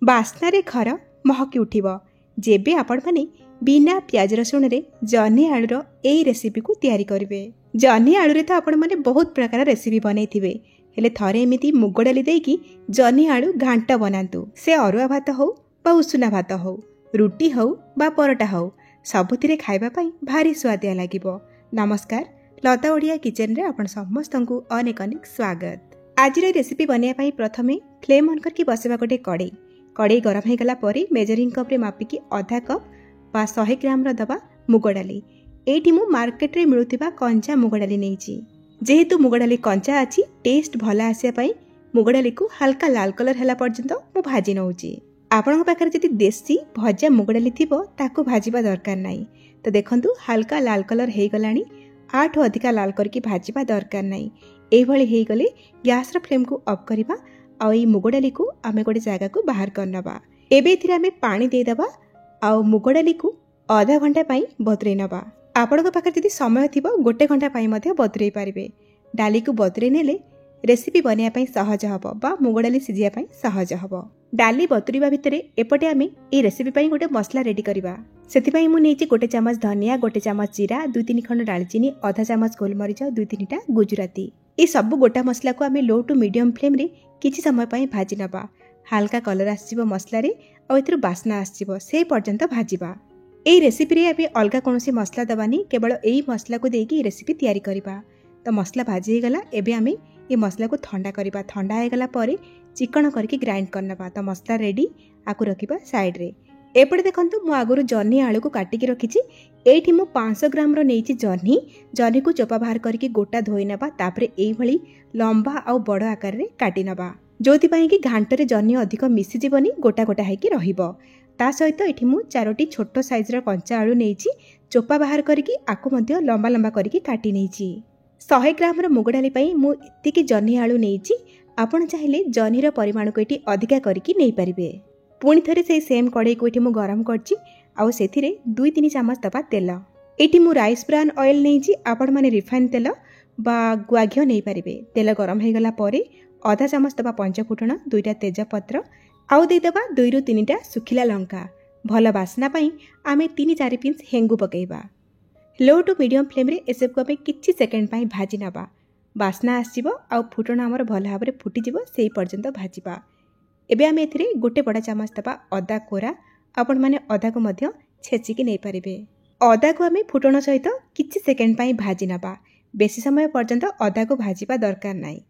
बास्नारे घर महकी उठिबो जेबे आपण माने बिना प्याज रसुण रे जह्नी आलूर एई रेसिपी को तैयारी करिवे। जह्नी आलू रे तो आपण माने बहुत प्रकार रेसिपी बनैथिबे, हेले थरे एमिति मुग डाली देकी जह्नी आलू घांट बनातु। से अरुआ भात हो बा उषुना भात हो, रुटी हो बा परोटा हो, सबुथिरे खाइबा पई भारी स्वादिया लागिबो। नमस्कार, लता ओडिया किचन रे आपण समस्तंकु अनेक अनेक स्वागत। आज रेसिपी बनिया पई प्रथमे फ्लेम ऑन करके बसेबा गोटे कड़े गरम हो गला परे मेजरिंग कप रे मापिकी आधा कप बा 100 ग्राम रो दबा मुग डाली। एठी मु मार्केट रे मिलुथिबा कंचा मुग डाली नेइची। जेहेतु मुग डाली कंचा अछि, टेस्ट भला आसिया पई मुग डाली को हल्का लाल कलर हला पर्यंत मु भाजी नउची। आपनक पाखरे जदि देसी भजा मुग डाली थिबो ताको भाजीबा दरकार नाही। तो देखंतु हल्का लाल कलर हे गलानी, आठो अधिका लाल करके भाजीबा दरकार नाही। एई भली हे गले गैस रो फ्लेम को ऑफ करबा आ ई मुग डाली को आमे गोटे जगह को बाहर करनबा। एबे एथिरे आमे पानी दे दबा आ मुग डाली को आधा घंटा पई बतुरै नबा। आपनक पाखरे जदि समय थिबो गोटे घंटा पई मध्ये बतुरै पारिबे। डाली को बतुरै नेले रेसिपी बनिया पई सहज हबो बा मुग डाली सिजिया पई सहज हबो। डाली बतुरीबा भितरे एपटे आमे ए रेसिपी पई गोटे मसला रेडी करबा। सेति पई मु नेची गोटे चमच धनिया, गोटे चमच जीरा, 2-3 खंड दालचीनी, आधा चमच गोलमरिच, 2-3टा गुजराती। ए सब गोटा मसला को आमे लो टू मीडियम फ्लेम रे किछि समय पई भाजी नबा। हल्का कलर आसीबो मसला रे आ एथरो बास्ना आसीबो से पर्यंत भाजीबा। ए रेसिपी रे आमे अलगा कोनोसी मसला दबानी, केवल एई मसला को देकी रेसिपी तैयारी करबा। तो मसला भाजी हे गला, एबे आमे ए मसला को ठंडा करबा। ठंडा हे गला परे चिकन करके ग्राइंड करनबा। तो मसला रेडी, आकु रखिबा साइड रे। एपटे देखंतु मु आगुरु जह्नी आलू को काटिकी रखिछि। एठी मु 500 ग्राम रो नेइछि जह्नी को चोपा बाहर करके गोटा धोई नबा। तापरे एई भली लंबा आ बड़ आकार रे काटी नबा, जोथि पई कि घांट रे जह्नी अधिक मिसि जीवनी, गोटा गोटा हेकी रहिबो। ता सहित एठी मु 4टी छोट साइज रो कंचा आलू नेइछि, चोपा बाहर करके आकु मध्ये लंबा लंबा करके काटी नेइछि। 100 ग्राम रो मुग डाली पई मु इतिकी जह्नी आलू नेइछि। आपण चाहिले जह्नी रो परिमाण को एठी अधिका करके नै परिबे। पुणी थरे से सेम कड़ाई को एठी मु गरम करछि आ सेथिरे 2-3 चमच दबा तेल। एठी मु राइस ब्रान ऑयल नेइछि, आपण माने रिफाइन तेल बा गुआ घिओ नै परिबे। तेल गरम हे गला परे आधा चमच दबा पंच फुटण, 2टा तेज पत्र आउ दे दबा 2-3टा सुखिला लंका। भल बास्ना पई आमे 3-4 पिंच हेंगु पकेइबा। लो टू मीडियम फ्लेम रे एसब को किछि सेकेंड पई भाजी नबा। बास्ना आसीबो आ फुटण हमर भल भाबरे फुटी जिवो सेही पर्यंत भाजीबा। एबे आमे एथिरे गोटे बड़ा चमच दबा अदा कोरा, आपण माने अदा को मध्य छेचिकी नै परिबे। अदा को आमे फुटण सहित किछि सेकेंड पई भाजी नबा। बेसी समय पर्यंत अदा को भाजीबा दरकार नाही।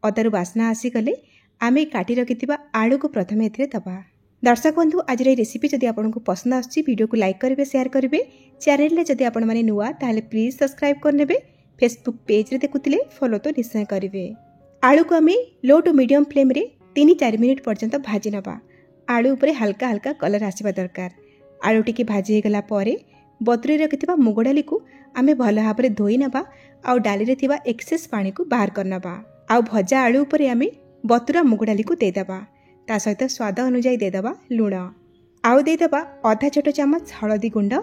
अदारु बास्ना आसी गले आमे काटी रखिथिबा आलू को प्रथमे एथिरे दबा। दर्शक बंधु, आज रेसिपी जदि आपनको पसंद आछि वीडियो को लाइक करिवे, शेयर करिवे। चैनल ले जदि आपण माने नुवा ताले प्लीज सब्सक्राइब करनेबे। फेसबुक पेज रे देखुतिले फॉलो तो निश्चय करिवे। आलू को आमे लो टू मीडियम फ्लेम रे 3-4 मिनिट पर्यंत भाजी नबा। आलू ऊपर हल्का हल्का कलर आसीबा दरकार। आलू टिके भाजी हे गला परे बतुरै रखिथिबा मुग डाली को आमे भल भाबरे धोई नबा आ डाली रे थिबा एक्सेस पानी को बाहर करनबा। आ भजा आलू ऊपर आमे बतुरा मुग डाली को दे दबा। ता सहित स्वाद अनुसार दे दबा लूण, आउ दे दबा आधा छोट चमच हळदी गुंड,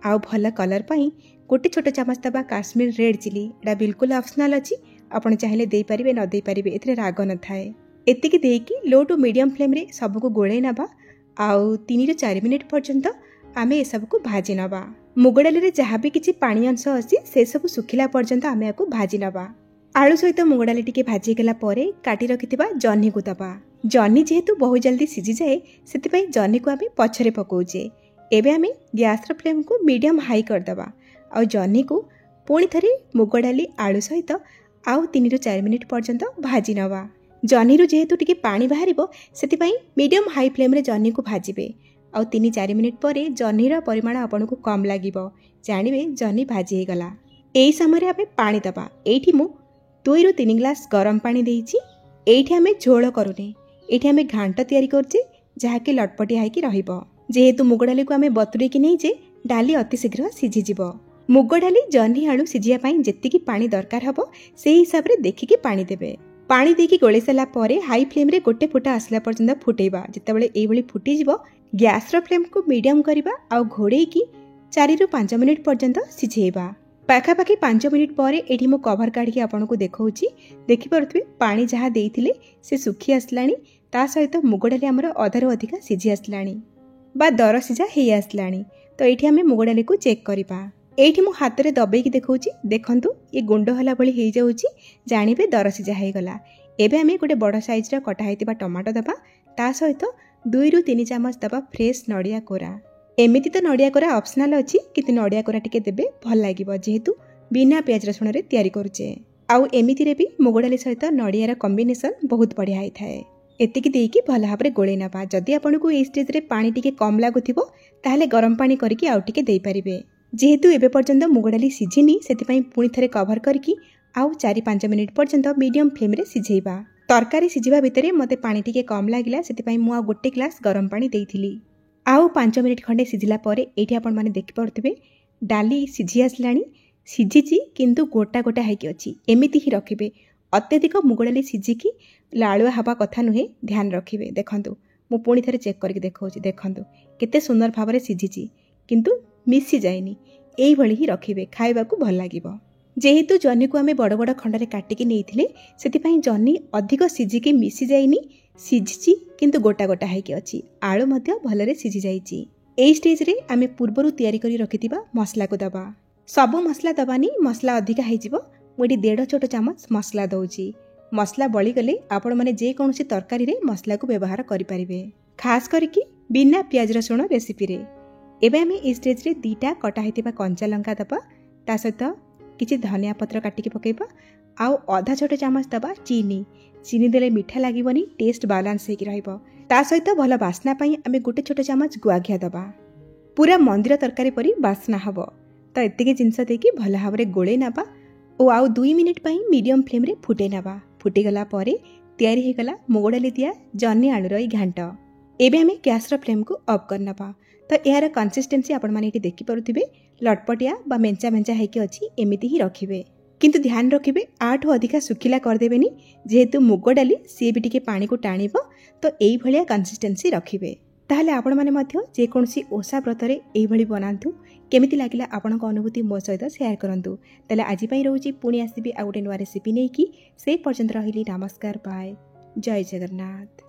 आउ भल कलर पई गोटे छोट चमच दबा काश्मीर रेड चिली। एटा बिल्कुल ऑप्शनल अछि, आपण चाहिले देई परिबे न देई परिबे, एथिरे राग न थाए। एतिकी देकी लो टू मीडियम फ्लेम रे सब को गोळै नबा। आउ 3-4 मिनिट पर्यंत आमे ए सब को भाजी नबा। मुग डाली रे जहा भी किछि पानी अंश अछि से सब सुखिला पर्यंत आमे आकु भाजी नबा। आलू सहित मुग डाली टिके भाजी गला परे काटी रखिथिबा जह्नी को दबा। जह्नी जेहेतु बहुत जल्दी सिझी जाए सेति पई जह्नी को आमे पछरे पकोउचे। एबे आमे गैस रो फ्लेम को मीडियम हाई कर दबा आ जह्नी को पुणी थरे मुग डाली आलू सहित आउ 3-4 मिनिट पर्यंत भाजी नबा। जह्नी रो जेहेतु टिके पानी बाहरिबो सेति पई मीडियम हाई फ्लेम रे जह्नी को भाजीबे। आ 3-4 मिनिट परे जह्नी रो परिमाण आपनको कम लागिबो, जानिबे जह्नी भाजी हे गला। एई समय रे आमे पानी दबा। एठी मु 2-3 ग्लास गरम पानी देइछि। एठी आमे झोल करूने, एठी आमे घांट तयारी करछि जहाके लटपटिया हाइकी रहिबो। जेहेतु मुग डाली को आमे बतुरै कि नै जे डाली अति शीघ्र सिझी जिवो। मुग डाली जह्नी आलू सिझिया पई जेतिकी पानी दरकार हबो सेही हिसाब रे देखिकी पानी देबे। पानी देकी गोळै सला परे हाई फ्लेम रे गोटे फुटा आसला पर्यंत फुटेबा। जेतेबेले एई भली फुटी जिवो गैस रो फ्लेम को मीडियम करबा आ घोड़े की 4-5 मिनिट पर्यंत सिझेबा। पाखापाखि 5 मिनिट पर एठी मो कवर काढ़ी आपनको देखौछि। देखि परथुवे पानी जहा देइथिले से सुखी आसलानी ତା ସହିତ ମୁଗ ଡାଲି ଆମର ଅଧାରୁ ଅଧିକା ସିଝି ଆସିଲାଣି ବା ଦର ସିଝା ହେଇ ଆସିଲାଣି। ତ ଏଇଠି ଆମେ ମୁଗ ଡାଲିକୁ ଚେକ୍ କରିବା। ଏଇଠି ମୁଁ ହାତରେ ଦବେଇକି ଦେଖାଉଛି, ଦେଖନ୍ତୁ ଏ ଗୁଣ୍ଡ ହେଲା ଭଳି ହେଇଯାଉଛି, ଜାଣିବେ ଦର ସିଝା ହେଇଗଲା। ଏବେ ଆମେ ଗୋଟେ ବଡ଼ ସାଇଜ୍ର କଟା ହେଇଥିବା ଟମାଟୋ ଦେବା, ତା ସହିତ 2ରୁ 3 ଚାମଚ ଦେବା ଫ୍ରେଶ୍ ନଡ଼ିଆ କୋରା। ଏମିତି ତ ନଡ଼ିଆ କୋରା ଅପସନାଲ୍ ଅଛି, କିନ୍ତୁ ନଡ଼ିଆ କୋରା ଟିକେ ଦେବେ ଭଲ ଲାଗିବ, ଯେହେତୁ ବିନା ପିଆଜ ରସୁଣରେ ତିଆରି କରୁଛେ। ଆଉ ଏମିତିରେ ବି ମୁଗ ଡାଲି ସହିତ ନଡ଼ିଆର କମ୍ବିନେସନ୍ ବହୁତ ବଢ଼ିଆ ହେଇଥାଏ। ଏତିକି ଦେଇକି ଭଲ ଭାବରେ ଗୋଳେଇ ନେବା। ଯଦି ଆପଣଙ୍କୁ ଏଇ ଷ୍ଟେଜ୍ରେ ପାଣି ଟିକେ କମ୍ ଲାଗୁଥିବ ତାହେଲେ ଗରମ ପାଣି କରିକି ଆଉ ଟିକେ ଦେଇପାରିବେ। ଯେହେତୁ ଏବେ ପର୍ଯ୍ୟନ୍ତ ମୁଗ ଡାଲି ସିଝିନି, ସେଥିପାଇଁ ପୁଣି ଥରେ କଭର କରିକି ଆଉ 4-5 ମିନିଟ୍ ପର୍ଯ୍ୟନ୍ତ ମିଡ଼ିୟମ୍ ଫ୍ଲେମ୍ରେ ସିଝେଇବା। ତରକାରୀ ସିଝିବା ଭିତରେ ମୋତେ ପାଣି ଟିକେ କମ୍ ଲାଗିଲା, ସେଥିପାଇଁ ମୁଁ ଆଉ 1 ଗ୍ଲାସ୍ ଗରମ ପାଣି ଦେଇଥିଲି। ଆଉ 5 ମିନିଟ୍ ଖଣ୍ଡେ ସିଝିଲା ପରେ ଏଇଠି ଆପଣମାନେ ଦେଖିପାରୁଥିବେ ଡାଲି ସିଝି ଆସିଲାଣି। ସିଝିଛି କିନ୍ତୁ ଗୋଟା ଗୋଟା ହେଇକି ଅଛି, ଏମିତି ହିଁ ରଖିବେ। ଅତ୍ୟଧିକ ମୁଗ ଡାଲି ସିଝିକି ଲାଳୁଆ ହେବା କଥା ନୁହେଁ, ଧ୍ୟାନ ରଖିବେ। ଦେଖନ୍ତୁ ମୁଁ ପୁଣି ଥରେ ଚେକ୍ କରିକି ଦେଖାଉଛି, ଦେଖନ୍ତୁ କେତେ ସୁନ୍ଦର ଭାବରେ ସିଝିଛି କିନ୍ତୁ ମିଶି ଯାଇନି। ଏଇଭଳି ହିଁ ରଖିବେ, ଖାଇବାକୁ ଭଲ ଲାଗିବ। ଯେହେତୁ ଜହ୍ନିକୁ ଆମେ ବଡ଼ ବଡ଼ ଖଣ୍ଡରେ କାଟିକି ନେଇଥିଲେ, ସେଥିପାଇଁ ଜହ୍ନି ଅଧିକ ସିଝିକି ମିଶି ଯାଇନି, ସିଝିଛି କିନ୍ତୁ ଗୋଟା ଗୋଟା ହେଇକି ଅଛି। ଆଳୁ ମଧ୍ୟ ଭଲରେ ସିଝି ଯାଇଛି। এই ଷ୍ଟେଜ୍ରେ ଆମେ ପୂର୍ବରୁ ତିଆରି କରି ରଖିଥିବା ମସଲାକୁ ଦେବା। ସବୁ ମସଲା ଦେବାନି, ମସଲା ଅଧିକା ହେଇଯିବ। ମୁଁ ଏଠି 1.5 ଛୋଟ ଚାମଚ ମସଲା ଦେଉଛି। ମସଲା ବଳିଗଲେ ଆପଣମାନେ ଯେକୌଣସି ତରକାରୀରେ ମସଲାକୁ ବ୍ୟବହାର କରିପାରିବେ, ଖାସ୍ କରିକି ବିନା ପିଆଜ ରସୁଣ ରେସିପିରେ। ଏବେ ଆମେ এই ଷ୍ଟେଜ୍ରେ 2ଟା କଟା ହେଇଥିବା କଞ୍ଚା ଲଙ୍କା ଦେବା, ତା ସହିତ କିଛି ଧନିଆ ପତ୍ର କାଟିକି ପକାଇବା, ଆଉ ଅଧା ଛୋଟ ଚାମଚ ଦେବା ଚିନି। ଚିନି ଦେଲେ ମିଠା ଲାଗିବନି, ଟେଷ୍ଟ ବାଲାନ୍ସ ହେଇକି ରହିବ। ତା ସହିତ ଭଲ ବାସ୍ନା ପାଇଁ ଆମେ 1 ଛୋଟ ଚାମଚ ଗୁଆ ଘିଅ ଦେବା। ପୁରା ମନ୍ଦିର ତରକାରୀ ପରି ବାସ୍ନା ହେବ। ତ ଏତିକି ଜିନିଷ ଦେଇକି ଭଲ ଭାବରେ ଗୋଳେଇ ନେବା ଓ ଆଉ 2 ମିନିଟ୍ ପାଇଁ ମିଡ଼ିୟମ୍ ଫ୍ଲେମ୍ରେ ଫୁଟେଇ ନେବା। ଫୁଟିଗଲା ପରେ ତିଆରି ହେଇଗଲା ମୁଗ ଡାଲି ଦିଆ ଜହ୍ନି ଆଳୁର ଏଇ ଘାଣ୍ଟ। ଏବେ ଆମେ ଗ୍ୟାସ୍ର ଫ୍ଲେମ୍କୁ ଅଫ୍ କରିନେବା। ତ ଏହାର କନସିଷ୍ଟେନ୍ସି ଆପଣମାନେ ଏଠି ଦେଖିପାରୁଥିବେ, ଲଟପଟିଆ ବା ମେଞ୍ଚା ମେଞ୍ଚା ହେଇକି ଅଛି, ଏମିତି ହିଁ ରଖିବେ। କିନ୍ତୁ ଧ୍ୟାନ ରଖିବେ ଆଠୁ ଅଧିକା ଶୁଖିଲା କରିଦେବେନି, ଯେହେତୁ ମୁଗ ଡାଲି ସିଏ ବି ଟିକେ ପାଣିକୁ ଟାଣିବ। ତ ଏଇଭଳିଆ କନସିଷ୍ଟେନ୍ସି ରଖିବେ, ତାହେଲେ ଆପଣମାନେ ମଧ୍ୟ ଯେକୌଣସି ଓଷା ବ୍ରତରେ ଏଇଭଳି ବନାନ୍ତୁ। କେମିତି ଲାଗିଲା ଆପଣଙ୍କ ଅନୁଭୂତି ମୋ ସହିତ ସେୟାର କରନ୍ତୁ। ତାହେଲେ ଆଜି ପାଇଁ ରହୁଛି, ପୁଣି ଆସିବି ଆଉ ଗୋଟେ ନୂଆ ରେସିପି ନେଇକି। ସେ ପର୍ଯ୍ୟନ୍ତ ରହିଲି, ନମସ୍କାର, ବାଏ, ଜୟ ଜଗନ୍ନାଥ।